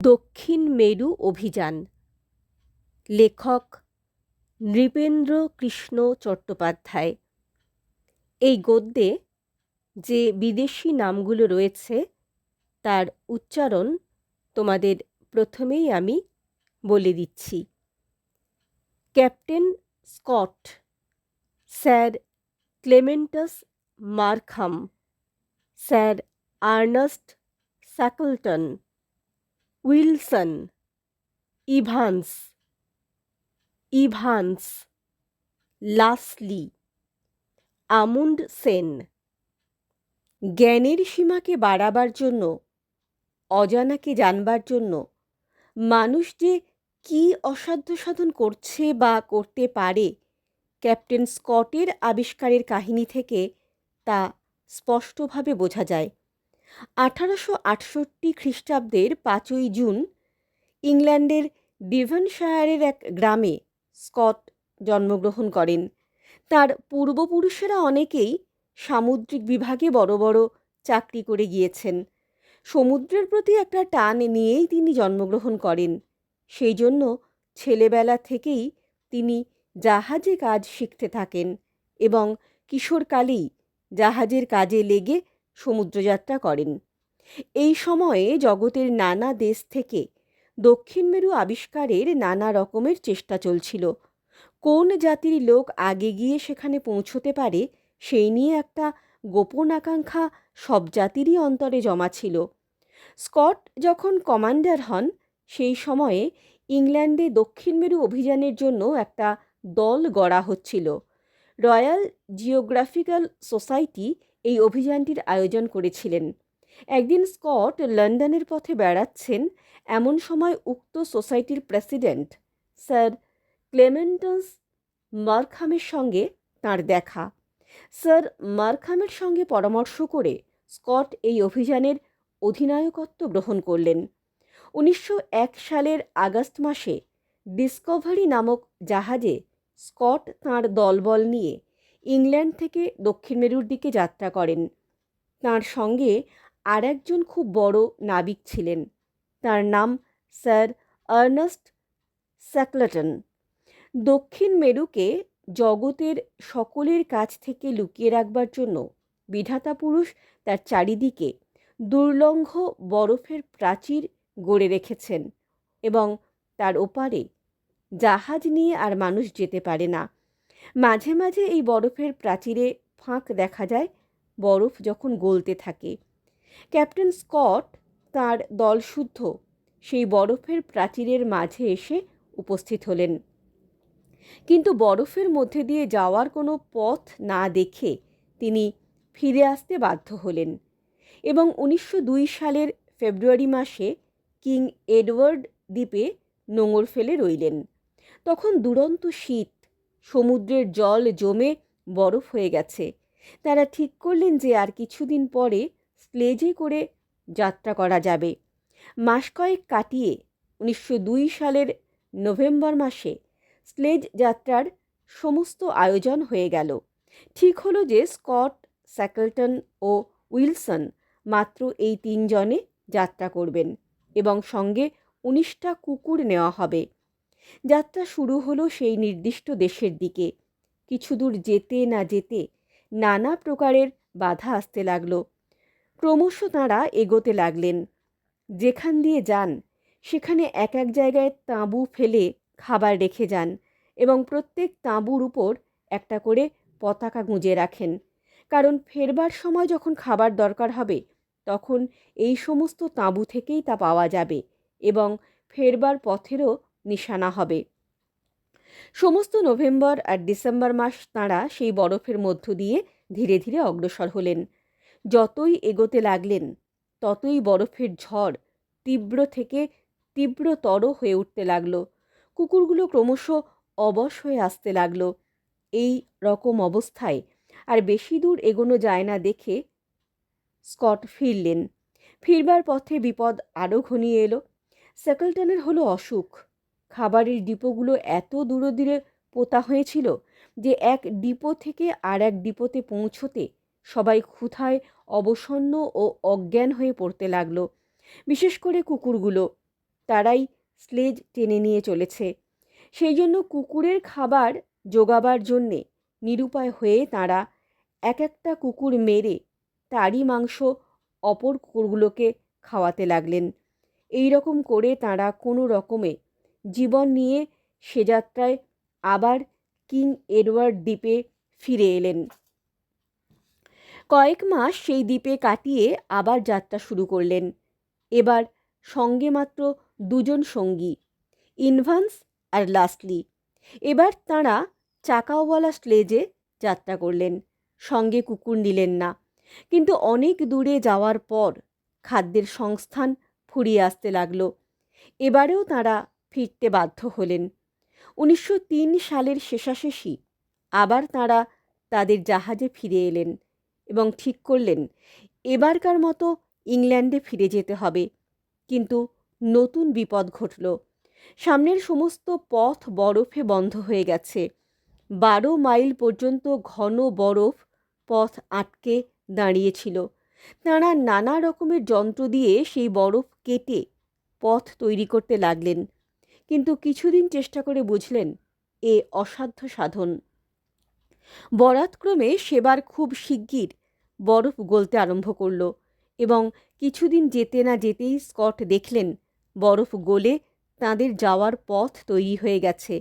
দক্ষিণ মেরু অভিযান, লেখক নৃপেন্দ্র কৃষ্ণ চট্টোপাধ্যায়। এই গদ্যে যে বিদেশি নামগুলো রয়েছে তার উচ্চারণ তোমাদের প্রথমেই আমি বলে দিচ্ছি। Captain Scott, sir Clements Markham, sir Ernest Shackleton, Wilson, Evans, Lashly, Amundsen. জ্ঞানের সীমাকে বাড়াবার জন্য, অজানাকে জানবার জন্য মানুষ যে কী অসাধ্য সাধন করছে বা করতে পারে, ক্যাপ্টেন স্কটের আবিষ্কারের কাহিনী থেকে তা স্পষ্টভাবে বোঝা যায়। 1868 খ্রিস্টাব্দের 5ই জুন ইংল্যান্ডের ডিভনশায়ারের এক গ্রামে স্কট জন্মগ্রহণ করেন। তার পূর্বপুরুষেরা অনেকেই সামুদ্রিক বিভাগে বড় বড় চাকরি করে গিয়েছেন। সমুদ্রের প্রতি একটা টান নিয়েই তিনি জন্মগ্রহণ করেন। সেই জন্য ছেলেবেলা থেকেই তিনি জাহাজে কাজ শিখতে থাকেন এবং কিশোরকালেই জাহাজের কাজে লেগে সমুদ্রযাত্রা করেন। এই সময়ে জগতের নানা দেশ থেকে দক্ষিণ মেরু আবিষ্কারের নানা রকমের চেষ্টা চলছিল। কোন জাতির লোক আগে গিয়ে সেখানে পৌঁছতে পারে সেই নিয়ে একটা গোপন আকাঙ্ক্ষা সব জাতিরই অন্তরে জমা ছিল। স্কট যখন কমান্ডার হন সেই সময়ে ইংল্যান্ডে দক্ষিণ মেরু অভিযানের জন্য একটা দল গড়া হচ্ছিল। রয়্যাল জিওগ্রাফিক্যাল সোসাইটি এই অভিযানটির আয়োজন করেছিলেন। একদিন স্কট লন্ডনের পথে বেড়াচ্ছেন, এমন সময় উক্ত সোসাইটির প্রেসিডেন্ট স্যার ক্লেমেন্টাস মার্খামের সঙ্গে তাঁর দেখা। স্যার মার্খামের সঙ্গে পরামর্শ করে স্কট এই অভিযানের অধিনায়কত্ব গ্রহণ করলেন। 1901 সালের আগস্ট মাসে ডিসকভারি নামক জাহাজে স্কট তাঁর দলবল নিয়ে ইংল্যান্ড থেকে দক্ষিণ মেরুর দিকে যাত্রা করেন। তাঁর সঙ্গে আর একজন খুব বড় নাবিক ছিলেন, তার নাম স্যার আর্নেস্ট স্যাকলটন। দক্ষিণ মেরুকে জগতের সকলের কাছ থেকে লুকিয়ে রাখবার জন্য বিধাতা পুরুষ তার চারিদিকে দুর্লঙ্ঘ বরফের প্রাচীর গড়ে রেখেছেন এবং তার ওপারে জাহাজ নিয়ে আর মানুষ যেতে পারে না। মাঝে মাঝে এই বরফের প্রাচীরে ফাঁক দেখা যায় বরফ যখন গলতে থাকে। ক্যাপ্টেন স্কট তাঁর দলশুদ্ধ সেই বরফের প্রাচীরের মাঝে এসে উপস্থিত হলেন, কিন্তু বরফের মধ্যে দিয়ে যাওয়ার কোনো পথ না দেখে তিনি ফিরে আসতে বাধ্য হলেন এবং 1902 সালের ফেব্রুয়ারি মাসে কিং এডওয়ার্ড দ্বীপে নোঙর ফেলে রইলেন। তখন দুরন্ত শীত, সমুদ্রের জল জমে বরফ হয়ে গেছে। তারা ঠিক করলেন যে আর কিছুদিন পরে স্লেজে করে যাত্রা করা যাবে। মাস কয়েক কাটিয়ে 1902 সালের নভেম্বর মাসে স্লেজ যাত্রার সমস্ত আয়োজন হয়ে গেল। ঠিক হলো যে স্কট, স্যাকলটন ও উইলসন মাত্র এই 3 জনে যাত্রা করবেন এবং সঙ্গে 19টা কুকুর নেওয়া হবে। যাত্রা শুরু হলো সেই নির্দিষ্ট দেশের দিকে। কিছু দূর যেতে না যেতে নানা প্রকারের বাধা আসতে লাগলো। ক্রমশ তাঁরা এগোতে লাগলেন। যেখান দিয়ে যান সেখানে এক এক জায়গায় তাঁবু ফেলে খাবার রেখে যান এবং প্রত্যেক তাঁবুর উপর একটা করে পতাকা গুঁজে রাখেন, কারণ ফেরবার সময় যখন খাবার দরকার হবে তখন এই সমস্ত তাঁবু থেকেই তা পাওয়া যাবে এবং ফেরবার পথেরও নিশানা হবে। সমস্ত নভেম্বর আর ডিসেম্বর মাস তাঁরা সেই বরফের মধ্য দিয়ে ধীরে ধীরে অগ্রসর হলেন। যতই এগোতে লাগলেন ততই বরফের ঝড় তীব্র থেকে তীব্রতর হয়ে উঠতে লাগলো। কুকুরগুলো ক্রমশ অবশ হয়ে আসতে লাগলো। এই রকম অবস্থায় আর বেশি দূর এগোনো যায় না দেখে স্কট ফিরলেন। ফিরবার পথে বিপদ আরও ঘনিয়ে এলো। স্যাকলটনের হলো অসুখ। খাবারের ডিপোগুলো এত দূরে দূরে পোতা হয়েছিল যে এক ডিপো থেকে আর এক ডিপোতে পৌঁছতে সবাই ক্ষুধায় অবসন্ন ও অজ্ঞান হয়ে পড়তে লাগলো, বিশেষ করে কুকুরগুলো। তারাই স্লেজ টেনে নিয়ে চলেছে। সেই জন্য কুকুরের খাবার জোগাবার জন্যে নিরুপায় হয়ে তাঁরা এক একটা কুকুর মেরে তারই মাংস অপর কুকুরগুলোকে খাওয়াতে লাগলেন। এই রকম করে তাঁরা কোনো রকমে জীবন নিয়ে সে যাত্রায় আবার কিং এডওয়ার্ড দ্বীপে ফিরে এলেন। কয়েক মাস সেই দ্বীপে কাটিয়ে আবার যাত্রা শুরু করলেন। এবার সঙ্গে মাত্র দুজন সঙ্গী, ইনভান্স আর লাস্টলি। এবার তাঁরা চাকাওয়ালা স্লেজে যাত্রা করলেন, সঙ্গে কুকুর নিলেন না। কিন্তু অনেক দূরে যাওয়ার পর খাদ্যের সংস্থান ফুরিয়ে আসতে লাগলো। এবারেও তাঁরা ফিরতে বাধ্য হলেন। 1903 সালের শেষাশেষি আবার তাঁরা তাদের জাহাজে ফিরে এলেন এবং ঠিক করলেন এবারকার মতো ইংল্যান্ডে ফিরে যেতে হবে। কিন্তু নতুন বিপদ ঘটল। সামনের সমস্ত পথ বরফে বন্ধ হয়ে গেছে। 12 মাইল পর্যন্ত ঘন বরফ পথ আটকে দাঁড়িয়েছিল। তাঁরা নানা রকমের যন্ত্র দিয়ে সেই বরফ কেটে পথ তৈরি করতে লাগলেন। কিন্তু কিছুদিন চেষ্টা করে বুঝলেন এ অসাধ্য সাধন। বরাতক্রমে সেবার খুব শিগগির বরফ গলতে আরম্ভ করল এবং কিছুদিন যেতে না যেতেই স্কট দেখলেন বরফ গলে তাঁদের যাওয়ার পথ তৈরি হয়ে গেছে।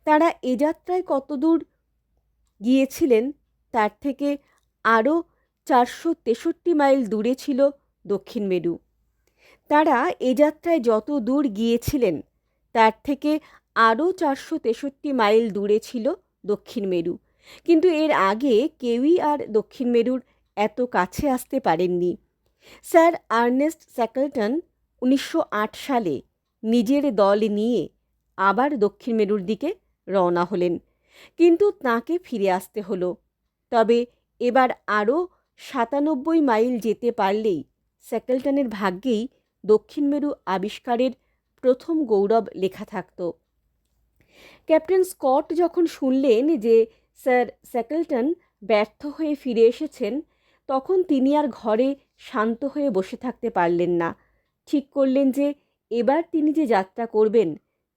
তারা এ যাত্রায় কতদূর গিয়েছিলেন তার থেকে আরও 463 মাইল দূরে ছিল দক্ষিণ মেরু। তারা এ যাত্রায় যত দূর গিয়েছিলেন তার থেকে আরও 463 মাইল দূরে ছিল দক্ষিণ মেরু। কিন্তু এর আগে কেউই আর দক্ষিণ মেরুর এত কাছে আসতে পারেননি। স্যার আর্নেস্ট স্যাকেলটন 1908 সালে নিজের দল নিয়ে আবার দক্ষিণ মেরুর দিকে রওনা হলেন, কিন্তু তাঁকে ফিরে আসতে হলো। তবে এবার আরও 97 মাইল যেতে পারলেই স্যাকেলটনের ভাগ্যেই দক্ষিণ মেরু আবিষ্কারের প্রথম গৌরব লেখা থাকত। ক্যাপ্টেন স্কট যখন শুনলেন যে স্যার স্যাকেলটন ব্যর্থ হয়ে ফিরে এসেছেন, তখন তিনি আর ঘরে শান্ত হয়ে বসে থাকতে পারলেন না। ঠিক করলেন যে এবার তিনি যে যাত্রা করবেন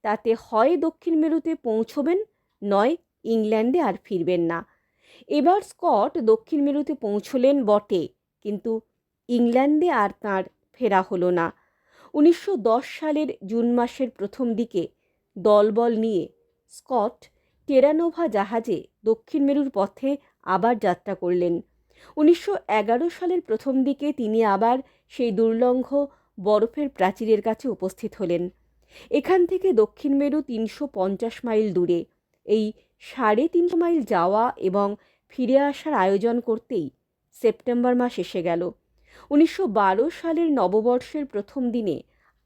তাতে হয় দক্ষিণ মেরুতে পৌঁছবেন, নয় ইংল্যান্ডে আর ফিরবেন না। এবার স্কট দক্ষিণ মেরুতে পৌঁছলেন বটে, কিন্তু ইংল্যান্ডে আর তাঁর ফেরা হলো না। 1910 সালের জুন মাসের প্রথম দিকে দলবল নিয়ে স্কট টেরানোভা জাহাজে দক্ষিণ মেরুর পথে আবার যাত্রা করলেন। 1911 সালের প্রথম দিকে তিনি আবার সেই দুর্লঙ্ঘ বরফের প্রাচীরের কাছে উপস্থিত হলেন। এখান থেকে দক্ষিণ মেরু 350 মাইল দূরে। এই 350 মাইল যাওয়া এবং ফিরে আসার আয়োজন করতেই সেপ্টেম্বর মাস এসে গেল। 1912 সালের নববর্ষের প্রথম দিনে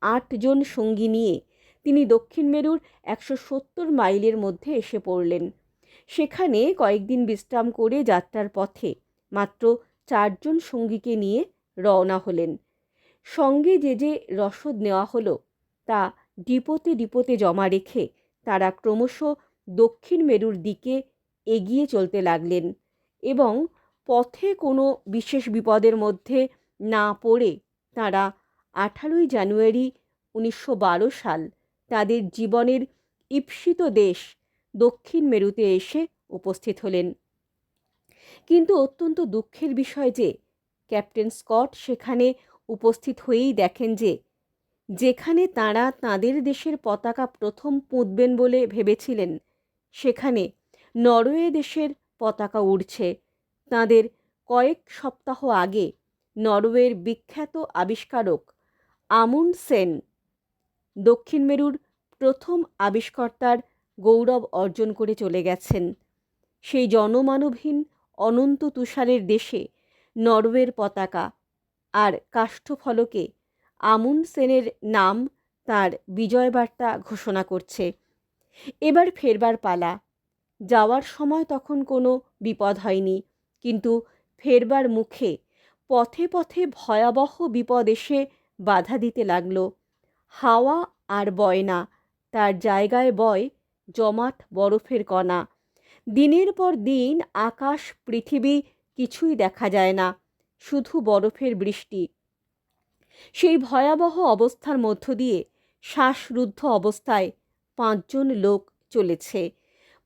8 জন সঙ্গী নিয়ে তিনি দক্ষিণ মেরুর 170 মাইলের মধ্যে এসে পড়লেন। সেখানে কয়েকদিন বিশ্রাম করে যাত্রার পথে মাত্র 4 জন সঙ্গীকে নিয়ে রওনা হলেন। সঙ্গে যে যে রসদ নেওয়া হলো তা ডিপোতে ডিপোতে জমা রেখে তারা ক্রমশ দক্ষিণ মেরুর দিকে এগিয়ে চলতে লাগলেন এবং পথে কোনো বিশেষ বিপদের মধ্যে না পড়ে তারা 18 জানুয়ারি 1912 সাল তাদের জীবনের ঈপ্সিত দেশ দক্ষিণ মেরুতে এসে উপস্থিত হলেন। কিন্তু অত্যন্ত দুঃখের বিষয় যে ক্যাপ্টেন স্কট সেখানে উপস্থিত হয়েই দেখেন যে যেখানে তাঁরা তাঁদের দেশের পতাকা প্রথম পুঁতবেন বলে ভেবেছিলেন, সেখানে নরওয়ে দেশের পতাকা উড়ছে। তাঁদের কয়েক সপ্তাহ আগে নরওয়ের বিখ্যাত আবিষ্কারক আমুন্ডসেন দক্ষিণ মেরুর প্রথম আবিষ্কর্তার গৌরব অর্জন করে চলে গেছেন। সেই জনমানবহীন অনন্ত তুষারের দেশে নরওয়ের পতাকা আর কাষ্ঠফলকে আমুন্ডসেনের নাম তার বিজয়বার্তা ঘোষণা করছে। এবার ফেরবার পালা। যাওয়ার সময় তখন কোনো বিপদ হয়নি, কিন্তু ফেরবার মুখে পথে পথে ভয়াবহ বিপদ এসে বাধা দিতে লাগল। হাওয়া আর বয় না, তার জায়গায় বয় জমাট বরফের কণা। দিনের পর দিন আকাশ পৃথিবী কিছুই দেখা যায় না, শুধু বরফের বৃষ্টি। সেই ভয়াবহ অবস্থার মধ্য দিয়ে শ্বাসরুদ্ধ অবস্থায় 5 জন লোক চলেছে।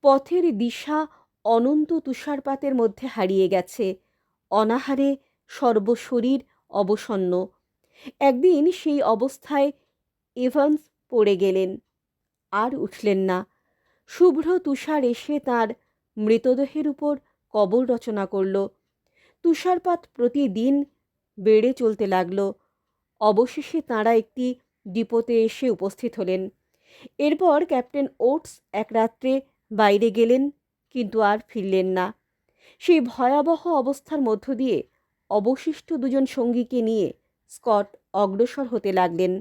পথের দিশা অনন্ত তুষারপাতের মধ্যে হারিয়ে গেছে। অনাহারে সর্বশরীর অবসন্ন। একদিন সেই অবস্থায় এভান্স পড়ে গেলেন, আর উঠলেন না। শুভ্র তুষার এসে তাঁর মৃতদেহের উপর কবর রচনা করল। তুষারপাত প্রতিদিন বেড়ে চলতে লাগল। অবশেষে তাঁরা একটি ডিপোতে এসে উপস্থিত হলেন। এরপর ক্যাপ্টেন ওটস এক রাত্রে বাইরে গেলেন, কিন্তু আর ফিরলেন না। সেই ভয়াবহ অবস্থার মধ্য দিয়ে অবশিষ্ট 2 জন সঙ্গীকে নিয়ে স্কট অগ্রসর হতে লাগলেন।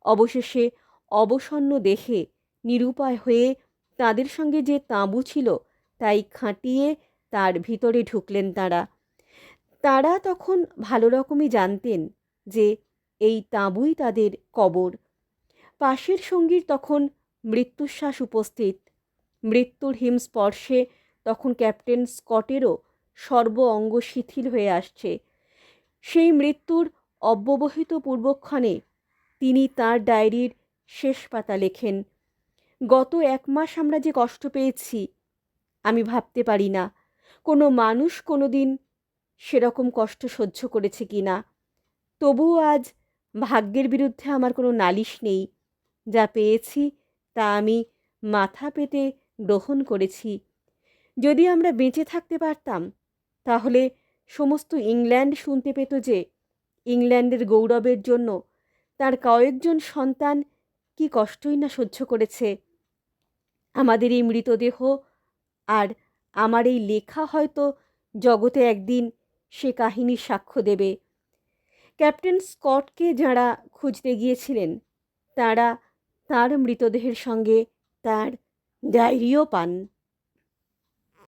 অবশেষে অবসন্ন দেহে নিরুপায় হয়ে তাদের সঙ্গে যে তাঁবু ছিল তাই খাটিয়ে তার ভিতরে ঢুকলেন তাঁরা। তাঁরা তখন ভালো রকমই জানতেন যে এই তাঁবুই তাদের কবর। পাশের সঙ্গীর তখন মৃত্যুশ্বাস উপস্থিত। মৃত্যুর হিমস্পর্শে তখন ক্যাপ্টেন স্কটেরও সর্ব অঙ্গ শিথিল হয়ে আসছে। সেই মৃত্যুর অব্যবহিত পূর্বক্ষণে তিনি তাঁর ডায়েরির শেষ পাতা লেখেন, গত 1 মাস আমরা যে কষ্ট পেয়েছি, আমি ভাবতে পারি না কোনো মানুষ কোনো দিন সেরকম কষ্ট সহ্য করেছে কি না। তবুও আজ ভাগ্যের বিরুদ্ধে আমার কোনো নালিশ নেই। যা পেয়েছি তা আমি মাথা পেতে গ্রহণ করেছি। যদি আমরা বেঁচে থাকতে পারতাম, তাহলে সমস্ত ইংল্যান্ড শুনতে পেত যে ইংল্যান্ডের গৌরবের জন্য তার কয়েকজন সন্তান কি কষ্টই না সহ্য করেছে। আমাদের এই মৃতদেহ আর আমার এই লেখা হয়তো জগতে একদিন সে কাহিনীর সাক্ষ্য দেবে। ক্যাপ্টেন স্কটকে যাঁরা খুঁজতে গিয়েছিলেন, তাঁরা তাঁর মৃতদেহের সঙ্গে তাঁর ডায়েরিও পান।